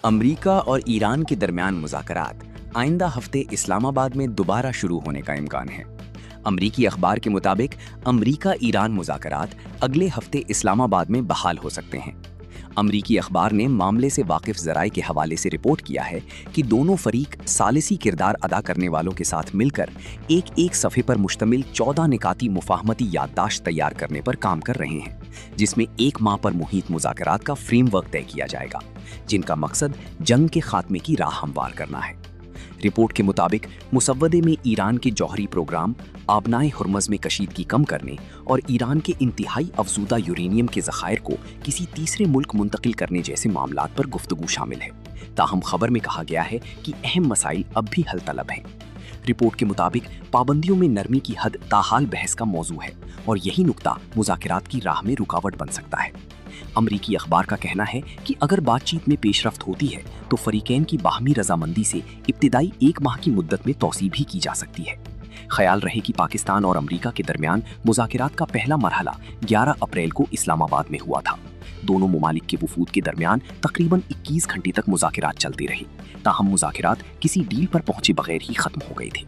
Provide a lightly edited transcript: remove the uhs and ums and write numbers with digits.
امریکہ اور ایران کے درمیان مذاکرات آئندہ ہفتے اسلام آباد میں دوبارہ شروع ہونے کا امکان ہے۔ امریکی اخبار کے مطابق امریکہ ایران مذاکرات اگلے ہفتے اسلام آباد میں بحال ہو سکتے ہیں۔ امریکی اخبار نے معاملے سے واقف ذرائع کے حوالے سے رپورٹ کیا ہے کہ دونوں فریق ثالثی کردار ادا کرنے والوں کے ساتھ مل کر ایک صفحے پر مشتمل 14 نکاتی مفاہمتی یادداشت تیار کرنے پر کام کر رہے ہیں، جس میں 1 ماہ پر محیط مذاکرات کا فریم ورک طے کیا جائے گا، جن کا مقصد جنگ کے خاتمے کی راہ ہموار کرنا ہے۔ رپورٹ کے مطابق مسودے میں ایران کے جوہری پروگرام، آبنائے ہرمز میں کشیدگی کم کرنے اور ایران کے انتہائی افزودہ یورینیم کے ذخائر کو کسی تیسرے ملک منتقل کرنے جیسے معاملات پر گفتگو شامل ہے۔ تاہم خبر میں کہا گیا ہے کہ اہم مسائل اب بھی حل طلب ہیں۔ رپورٹ کے مطابق پابندیوں میں نرمی کی حد تاحال بحث کا موضوع ہے اور یہی نقطہ مذاکرات کی راہ میں رکاوٹ بن سکتا ہے۔ امریکی اخبار کا کہنا ہے کہ اگر بات چیت میں پیش رفت ہوتی ہے تو فریقین کی باہمی رضامندی سے ابتدائی 1 ماہ کی مدت میں توسیع بھی کی جا سکتی ہے۔ خیال رہے کہ پاکستان اور امریکہ کے درمیان مذاکرات کا پہلا مرحلہ 11 اپریل کو اسلام آباد میں ہوا تھا۔ دونوں ممالک کے وفود کے درمیان تقریباً 21 گھنٹے تک مذاکرات چلتے رہے، تاہم مذاکرات کسی ڈیل پر پہنچے بغیر ہی ختم ہو گئے تھے۔